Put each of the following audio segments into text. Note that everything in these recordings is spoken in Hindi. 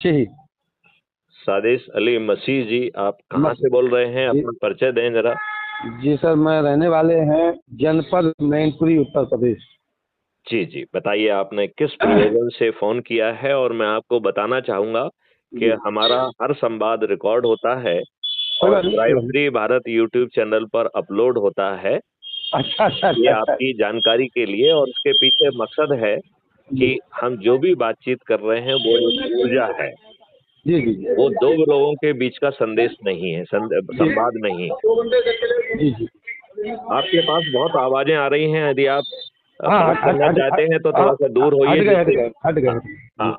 जी। सादिश अली मसीह जी, आप कहाँ से बोल रहे हैं? जी, अपना परिचय दें जरा। जी सर, मैं रहने वाले हैं जनपद मैनपुरी, उत्तर प्रदेश। जी जी, बताइए आपने किस प्रयोजन से फोन किया है। और मैं आपको बताना चाहूंगा कि जी, हमारा हर संवाद रिकॉर्ड होता है कोई और बात नहीं, कोई क्राइम बात नहीं। फ्री भारत यूट्यूब चैनल पर अपलोड होता है। अच्छा अच्छा ये अच्छा अच्छा। आपकी जानकारी के लिए, और उसके पीछे मकसद है जी कि हम जो भी बातचीत कर रहे हैं वो एक ऊर्जा है। जी जी वो दो लोगों के बीच का संदेश नहीं है, जी संवाद नहीं। जी जी। आपके पास बहुत आवाजें आ रही हैं, यदि आप हाँ, बात करना चाहते हैं तो थोड़ा सा दूर होइए, हट जिससे। गए हट गए हाँ हट गए। जी हाँ,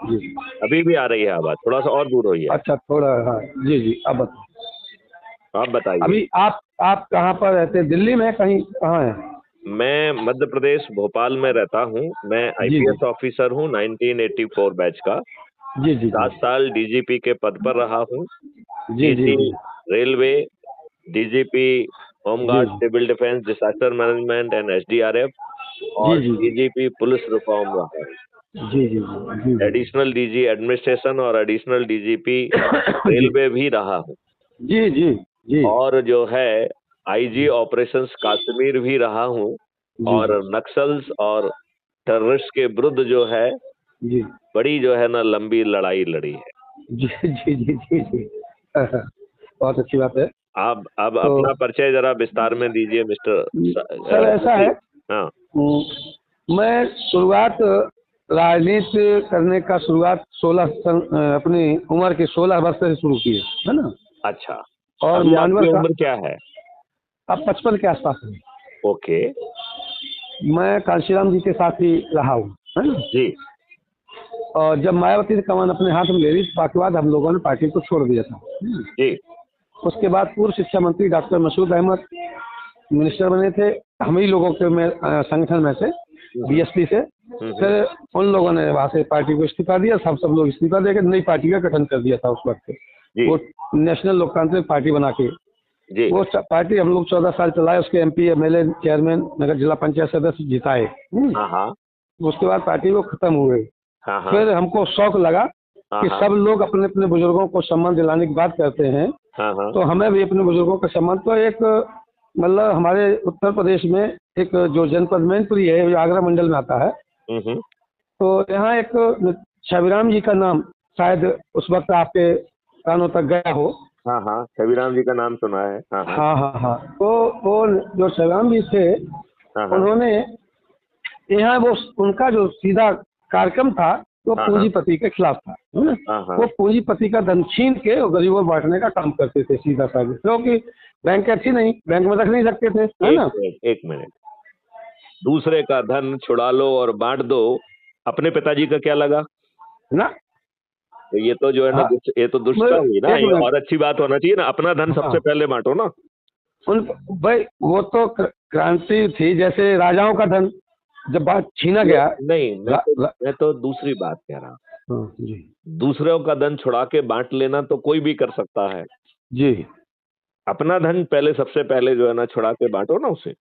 जी। अभी भी आ रही है आवाज, थोड़ा सा और दूर होइए। अच्छा, थोड़ा, हाँ। जी जी, अब बताओ। आप बताइए। अभी आप कहाँ पर रहते हैं? दिल्ली में कहीं, कहाँ है? मैं मध्य प्रदेश भोपाल में रहता हूँ। मैं जी जी आईपीएस ऑफिसर हूँ, 1984 बैच का। जी जी जी 7 साल डीजीपी के पद पर रहा हूँ। जी जी डीसी जी रेलवे, डीजीपी जी home guard, civil defence, disaster management and SDRF, जी और जी डीजीपी पुलिस रिफॉर्म रहा हूँ। जी जी जी जी एडिशनल डीजी एडमिनिस्ट्रेशन और एडिशनल डीजीपी जी रेलवे भी रहा हूँ। जी जी जी और जो है आईजी ऑपरेशंस कश्मीर भी रहा हूँ। जी और नक्सल्स और टेररिस्ट के विरुद्ध जो है जी बड़ी जो है ना लंबी लड़ाई लड़ी है। जी जी जी जी जी। बहुत अच्छी बात है। आप तो अपना परिचय जरा विस्तार में दीजिए मिस्टर सर, ऐसा है, मसीह। हाँ। मैं शुरुआत राजनीति करने का शुरुआत 16 अपनी उम्र के 16 वर्ष से शुरू की है ना। अच्छा, और अभी मानवर आपकी का उम्र क्या है? अब 55 के आसपास है। ओके। मैं कांशीराम जी के साथ ही रहा हूँ, है ना। जी और जब मायावती ने कमान अपने हाथ में ले ली, उसके बाद हम लोगों ने पार्टी को छोड़ दिया था। जी। उसके बाद पूर्व शिक्षा मंत्री डॉक्टर मसूद अहमद मिनिस्टर बने थे, हम ही लोगों के में संगठन में से, हम्म बीएसपी से। हम्म फिर उन लोगों ने वहाँ से पार्टी को इस्तीफा दिया, सब लोग इस्तीफा देकर नई पार्टी का गठन कर दिया था उस वक्त। जी वो नेशनल लोकतांत्रिक पार्टी बना के जी। वो पार्टी हम लोग 14 साल चलाए, उसके एमपी, एमएलए, चेयरमैन, नगर जिला पंचायत सदस्य जिताए। हाँ हाँ उसके बाद पार्टी वो खत्म हो गई। हाँ हाँ फिर हमको शौक लगा हाँ कि हाँ सब लोग अपने अपने बुजुर्गों को सम्मान दिलाने की बात करते हैं, हाँ हाँ। तो हमें भी अपने बुजुर्गों का सम्मान, तो एक मतलब हमारे उत्तर प्रदेश में एक जो जनपद मैनपुरी है, जो आगरा मंडल में आता है, हम्म। तो यहाँ एक छविराम जी का नाम शायद उस वक्त आपके कानों तक गया हो। हाँ हाँ, छविराम जी का नाम सुना है। हाँ हाँ हाँ हाँ हाँ। तो वो जो छविराम जी थे, हाँ हाँ उन्होंने यहाँ वो, उनका जो सीधा कार्यक्रम था वो हाँ हाँ पूंजीपति के खिलाफ था, है ना। हाँ हाँ। वो पूंजीपति का धन छीन के और गरीबों को बांटने का काम करते थे, सीधा साधा, क्योंकि बैंक अच्छी नहीं, बैंक में रख नहीं सकते थे, है एक ना। मिनट एक मिनट, दूसरे का धन छुड़ा लो और बांट दो, अपने पिताजी का क्या लगा? ना। तो ये तो जो है ना हाँ, ये तो दुष्टता हुई ना। एक ये मिनट। और अच्छी बात होना चाहिए ना, अपना धन सबसे हाँ, पहले बांटो ना। उन भाई, वो तो क्रांति थी, जैसे राजाओं का धन जब बात छीना गया। नहीं, रा, रा, मैं तो दूसरी बात कह रहा हूँ। हाँ, जी दूसरों का धन छुड़ा के बांट लेना तो कोई भी कर सकता है। जी। अपना धन पहले, सबसे पहले जो है ना छुड़ा के बांटो ना उसे।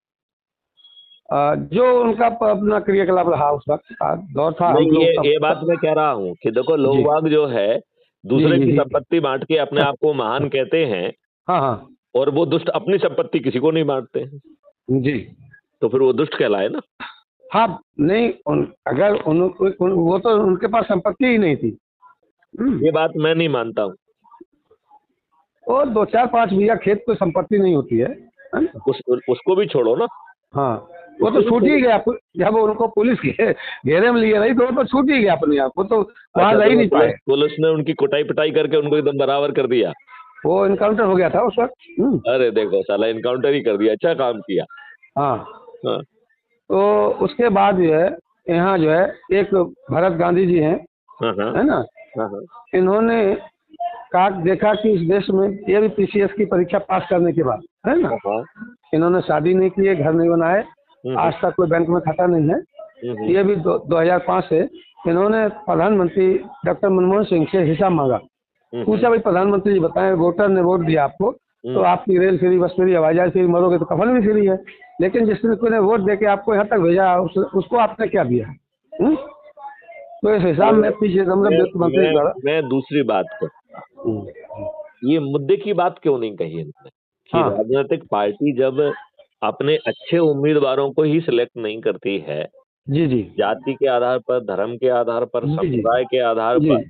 जो उनका अपना क्रियाकलाप रहा उस वक्त का दौर था, हम नहीं, लोग ये बात मैं कह रहा हूँ कि देखो, लोग जी बाग जो है जी दूसरे जी की जी। संपत्ति बांट के अपने आप को महान कहते हैं, हाँ हाँ और वो दुष्ट अपनी संपत्ति किसी को नहीं बांटते हैं, जी। तो फिर वो दुष्ट कहलाए ना। हाँ, नहीं, अगर वो तो उनके पास संपत्ति ही नहीं थी। ये बात मैं नहीं मानता हूँ। और 2 4 5 बीघा खेत कोई संपत्ति नहीं होती है ना? उसको भी छोड़ो ना। हाँ, वो तो उसको भी छूट ही छोड़ो। गया जब उनको पुलिस के घेरे में लिए रही, तो वो तो छूट ही गया अपने आप, वो तो वहां अच्छा, रह तो ही वो नहीं पाए। पुलिस ने उनकी कुटाई पिटाई करके उनको एकदम बराबर कर दिया। वो इनकाउंटर हो गया था उस वक्त। अरे देखो, साला इनकाउंटर ही कर दिया, अच्छा काम किया। हाँ। हाँ तो उसके बाद जो है, यहाँ जो है एक भरत गांधी जी हैं, हाँ हाँ है ना। हाँ हाँ इन्होंने कहा, देखा कि इस देश में ये भी पीसीएस की परीक्षा पास करने के बाद, है ना, हाँ हाँ। इन्होंने शादी नहीं की है, घर नहीं बनाए, हम्म आज तक कोई बैंक में खाता नहीं है। हम्म ये भी 2005 से इन्होंने प्रधानमंत्री डॉक्टर मनमोहन सिंह से हिसाब मांगा। पूछा, भाई प्रधानमंत्री जी बताएं, वोटर ने वोट दिया आपको, तो आपकी रेल फ्री, बस फ्री, हवाई जहाज फ्री, मरोगे तो कफन भी फ्री है, लेकिन जिसने कोई ने वोट दे के आपको यहाँ तक भेजा, उसको आपने क्या दिया? तो इस हिसाब में पीछे मतलब वित्त मंत्री द्वारा मैं दूसरी बात कर, ये मुद्दे की बात क्यों नहीं कही इन्होंने कि हाँ राजनीतिक पार्टी जब अपने अच्छे उम्मीदवारों को ही सिलेक्ट नहीं करती है, जी जी जाति के आधार पर, धर्म के आधार पर, जी जी समुदाय के आधार जी पर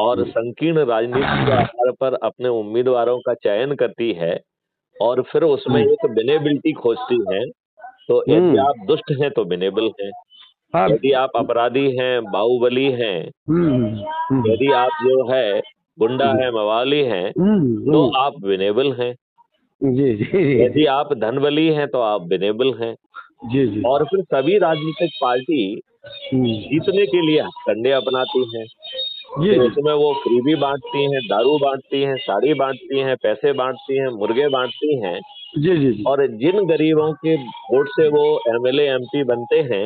और संकीर्ण राजनीति के आधार पर अपने उम्मीदवारों का चयन करती है और फिर उसमें एक विनेबिलिटी खोजती है, तो यदि आप दुष्ट हैं तो विनेबल हैं, हाँ यदि आप अपराधी हैं, बाहुबली हैं, यदि आप जो है गुंडा है, मवाली हैं, तो आप विनेबल हैं, जी जी यदि आप धनबली हैं तो आप विनेबल हैं। जी जी और फिर सभी राजनीतिक पार्टी जीतने के लिए हथकंडे अपनाती हैं, जी तो जी उसमें वो फ्रीबी बांटती हैं, दारू बांटती हैं, साड़ी बांटती हैं, पैसे बांटती हैं, मुर्गे बांटती हैं, जी जी जी और जिन गरीबों के वोट से वो एमएलए एमपी बनते हैं,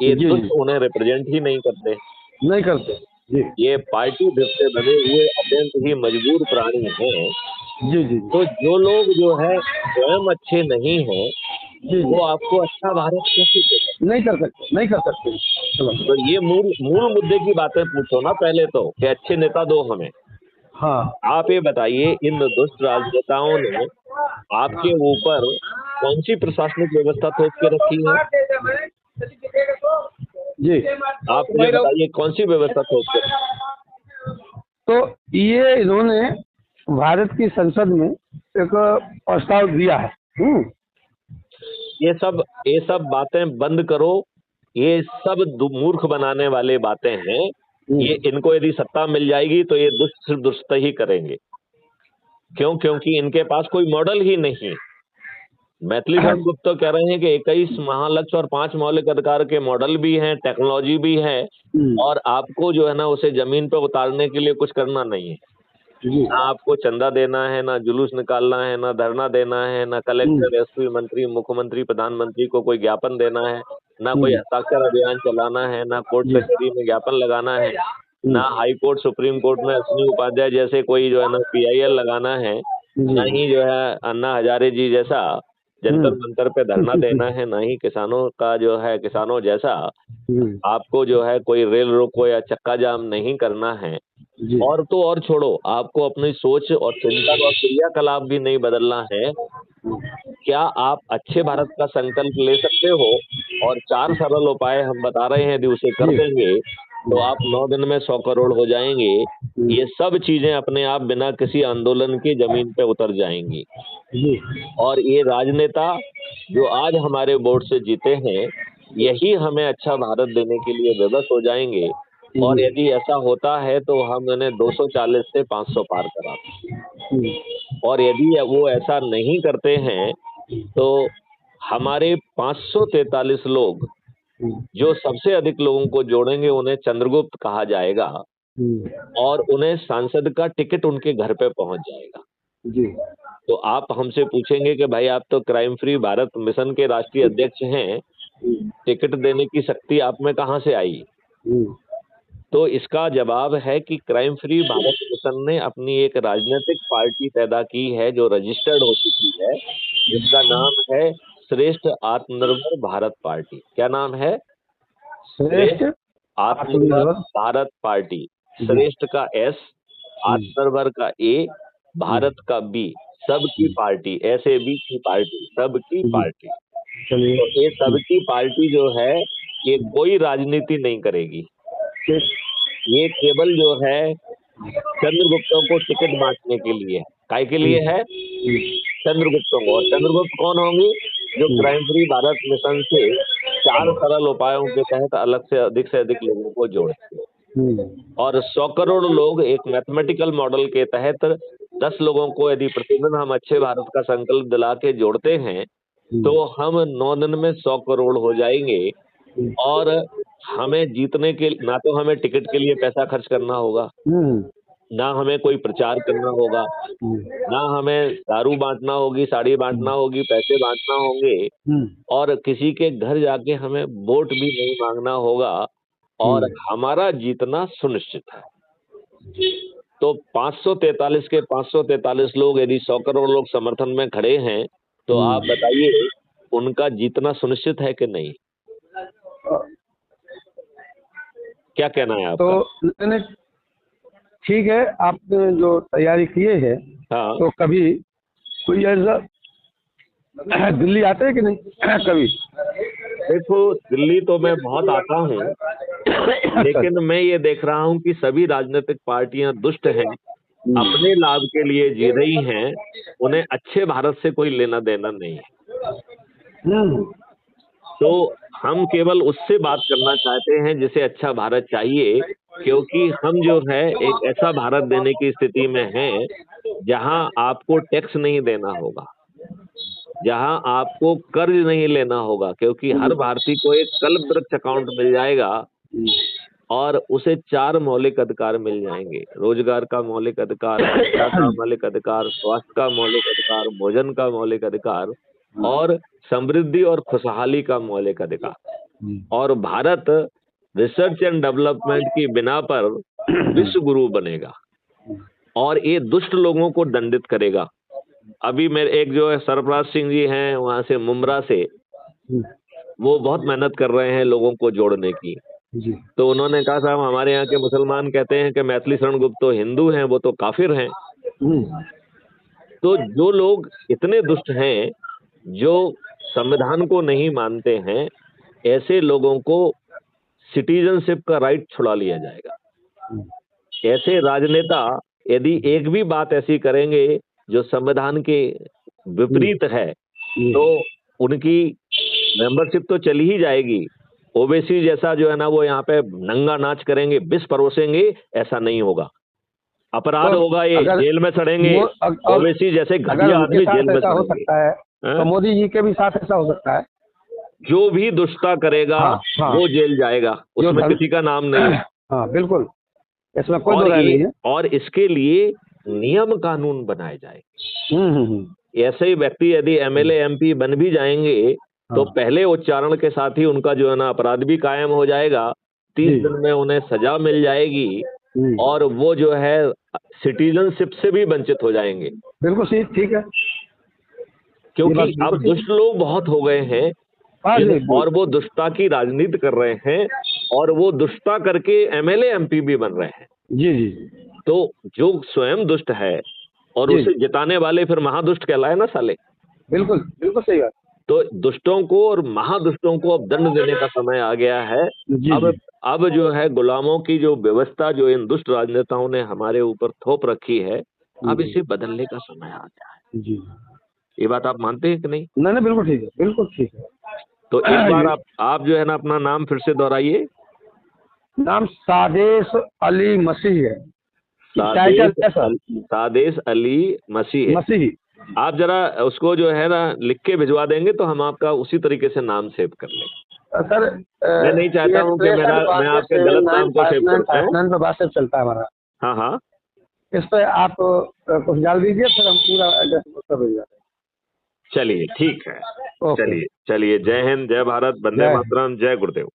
ये जी दुष्ट जी उन्हें रिप्रेजेंट ही नहीं करते। नहीं करते जी ये पार्टी से बने हुए अत्यंत ही मजबूर प्राणी हैं। जी जी तो जो लोग जो है स्वयं अच्छे नहीं हैं, जी जी वो आपको अच्छा भारत कैसे देगा? नहीं कर सकते तो ये मूल मूल मुद्दे की बातें पूछो ना पहले तो, कि अच्छे नेता दो हमें। हाँ आप ये बताइए, इन दुष्ट राजनेताओं ने आपके ऊपर कौन सी प्रशासनिक व्यवस्था थोप के रखी है? जी आप मुझे बताइए कौन सी व्यवस्था थोप के रखी? तो ये इन्होंने भारत की संसद में एक प्रस्ताव दिया है ये सब बातें बंद करो, ये सब मूर्ख बनाने वाले बातें हैं। ये इनको यदि सत्ता मिल जाएगी तो ये दुष्ट सिर्फ दुष्ट ही करेंगे। क्यों? क्योंकि इनके पास कोई मॉडल ही नहीं है। मैथिली धर्म गुप्त तो कह रहे हैं कि 21 महालक्ष्य और 5 मौलिक अधिकार के मॉडल भी हैं, टेक्नोलॉजी भी है, और आपको जो है ना उसे जमीन पर उतारने के लिए कुछ करना नहीं है। ना आपको चंदा देना है, ना जुलूस निकालना है, ना धरना देना है, ना कलेक्टर, एसपी, मंत्री, मुख्यमंत्री, प्रधानमंत्री को कोई ज्ञापन देना है, ना कोई हस्ताक्षर अभियान चलाना है, ना कोर्ट कचहरी में ज्ञापन लगाना है, ना हाई कोर्ट, सुप्रीम कोर्ट में अश्विनी उपाध्याय जैसे कोई जो है ना पीआईएल लगाना है, ना ही जो है अन्ना हजारे जी जैसा जंतर मंतर पे धरना देना है, ना ही किसानों का जो है किसानों जैसा आपको जो है कोई रेल रोको या चक्का जाम नहीं करना है। और तो और छोड़ो, आपको अपनी सोच और चिंतन और क्रियाकलाप भी नहीं बदलना है। क्या आप अच्छे भारत का संकल्प ले सकते हो? और 4 सरल उपाय हम बता रहे हैं, यदि उसे कर देंगे तो आप 9 दिन में 100 करोड़ हो जाएंगे। ये सब चीजें अपने आप बिना किसी आंदोलन के जमीन पे उतर जाएंगी। और ये राजनेता जो आज हमारे वोट से जीते हैं, यही हमें अच्छा भारत देने के लिए विवश हो जाएंगे। और यदि ऐसा होता है तो हम इन्हें 240 से 500 पार कराते। और यदि वो ऐसा नहीं करते हैं तो हमारे 543 लोग जो सबसे अधिक लोगों को जोड़ेंगे, उन्हें चंद्रगुप्त कहा जाएगा और उन्हें सांसद का टिकट उनके घर पे पहुंच जाएगा। तो आप हमसे पूछेंगे कि भाई आप तो क्राइम फ्री भारत मिशन के राष्ट्रीय अध्यक्ष हैं, टिकट देने की शक्ति आप में कहां से आई? तो इसका जवाब है कि क्राइम फ्री भारत मिशन ने अपनी एक राजनीतिक पार्टी पैदा की है जो रजिस्टर्ड हो चुकी है, जिसका नाम है श्रेष्ठ आत्मनिर्भर भारत पार्टी। क्या नाम है? श्रेष्ठ आत्मनिर्भर भारत पार्टी। श्रेष्ठ का एस, आत्मनिर्भर का ए, भारत का बी, सबकी पार्टी, SAB की पार्टी, सबकी पार्टी। तो ये सबकी पार्टी जो है ये कोई राजनीति नहीं करेगी। ये केवल जो है चंद्रगुप्तों को टिकट बांटने के लिए, काय के लिए है? चंद्रगुप्तों को। और चंद्रगुप्त कौन होंगे? जो क्राइम फ्री भारत मिशन से 4 सरल उपायों के तहत अलग से अधिक लोगों को जोड़ेंगे। और 100 करोड़ लोग एक मैथमेटिकल मॉडल के तहत 10 लोगों को यदि प्रतिदिन हम अच्छे भारत का संकल्प दिला के जोड़ते हैं तो हम 9 दिन में 100 करोड़ हो जाएंगे। और हमें जीतने के ना तो हमें टिकट के लिए पैसा खर्च करना होगा, ना हमें कोई प्रचार करना होगा, ना हमें दारू बांटना होगी, साड़ी बांटना होगी, पैसे बांटना होंगे, और किसी के घर जाके हमें वोट भी नहीं मांगना होगा, और हमारा जीतना सुनिश्चित है। तो 543 के 543 लोग यदि 100 करोड़ लोग समर्थन में खड़े हैं तो आप बताइए उनका जीतना सुनिश्चित है कि नहीं? क्या कहना है तो आपका? मैंने ठीक है, आपने जो तैयारी किए है, हाँ, तो कभी कोई ऐसा दिल्ली आते हैं कि नहीं कभी? देखो दिल्ली तो मैं बहुत आता हूँ, लेकिन मैं ये देख रहा हूँ कि सभी राजनीतिक पार्टियां दुष्ट हैं, अपने लाभ के लिए जी रही हैं, उन्हें अच्छे भारत से कोई लेना देना नहीं है। हम्म, तो हम केवल उससे बात करना चाहते हैं जिसे अच्छा भारत चाहिए, क्योंकि हम जो है एक ऐसा भारत देने की स्थिति में हैं जहां आपको टैक्स नहीं देना होगा, जहां आपको कर्ज नहीं लेना होगा, क्योंकि हर भारतीय को एक कल्प वृक्ष अकाउंट मिल जाएगा और उसे 4 मौलिक अधिकार मिल जाएंगे। रोजगार का मौलिक अधिकार, शिक्षा का मौलिक अधिकार, स्वास्थ्य का मौलिक अधिकार, भोजन का मौलिक अधिकार और समृद्धि और खुशहाली का मौलिक अधिकार। और भारत रिसर्च एंड डेवलपमेंट की बिना पर विश्व गुरु बनेगा और ये दुष्ट लोगों को दंडित करेगा। अभी मेरे एक जो है सरफराज सिंह जी हैं वहां से मुमरा से, वो बहुत मेहनत कर रहे हैं लोगों को जोड़ने की। जी, तो उन्होंने कहा साहब हमारे यहाँ के मुसलमान कहते हैं कि मैथिली शरण गुप्त तो हिंदू हैं, वो तो काफिर हैं। तो जो लोग इतने दुष्ट हैं, जो संविधान को नहीं मानते हैं, ऐसे लोगों को सिटीजनशिप का राइट छुड़ा लिया जाएगा। ऐसे राजनेता यदि एक भी बात ऐसी करेंगे जो संविधान के विपरीत है, तो उनकी मेंबरशिप तो चली ही जाएगी। ओवैसी जैसा जो है ना, वो यहाँ पे नंगा नाच करेंगे, विष परोसेंगे, ऐसा नहीं होगा। अपराध तो होगा, ये अगर जेल में सड़ेंगे। ओवैसी जैसे अगर घटिया उनके आदमी जेल साथ में ऐसा हो सड़ेंगे। सकता है, हैं? तो मोदी जी के भी साथ ऐसा हो सकता है। जो भी दुष्टता करेगा हाँ, हाँ, वो जेल जाएगा, जो उसमें धर्म, किसी का नाम नहीं है। हाँ बिल्कुल, इसमें कोई दो और राय नहीं ये है। और इसके लिए नियम कानून बनाए जाए। ऐसे ही व्यक्ति यदि एमएलए एमपी बन भी जाएंगे तो हाँ, पहले उच्चारण के साथ ही उनका जो है ना अपराध भी कायम हो जाएगा, 30 जी, दिन में उन्हें सजा मिल जाएगी और वो जो है सिटीजनशिप से भी वंचित हो जाएंगे, बिल्कुल सही, ठीक है, ये बात क्योंकि बिल्कुल अब ठीक दुष्ट लोग बहुत हो गए हैं। है। हाँ जी, और वो दुष्टता की राजनीति कर रहे हैं और वो दुष्टता करके एमएलए एमपी भी बन रहे हैं। जी जी तो जो स्वयं दुष्ट है और जी, उसे जिताने वाले फिर महादुष्ट कहलाए ना साले। बिल्कुल बिल्कुल सही बात। तो दुष्टों को और महादुष्टों को अब दंड देने का समय आ गया है। जी अब जी अब जो है गुलामों की जो व्यवस्था जो इन दुष्ट राजनेताओं ने हमारे ऊपर थोप रखी है, अब इसे बदलने का समय आ गया है। जी, ये बात आप मानते हैं कि नहीं? नहीं नहीं, बिल्कुल ठीक है, बिल्कुल ठीक है। तो एक बार आप जो है ना अपना नाम फिर से दोहराइए। नाम सादेश अली मसीह है। सादेश टाइटल है सर, सादेश अली मसीह है। मसीह। आप जरा उसको जो है ना लिख के भिजवा देंगे तो हम आपका उसी तरीके से नाम सेव कर लेंगे। सर मैं नहीं चाहता हूँ कि मैं आपके गलत नाम को सेव करता हूँ। 7 पे WhatsApp चलता है हमारा, हाँ हाँ, इस पे आप कुछ डाल दीजिए, फिर हम पूरा एड्रेस उसका भेज देते चलिए ठीक है। हैं। ओके, चलिए चलिए, जय हिंद, जय भारत, वंदे जय मातरम, जय गुरुदेव।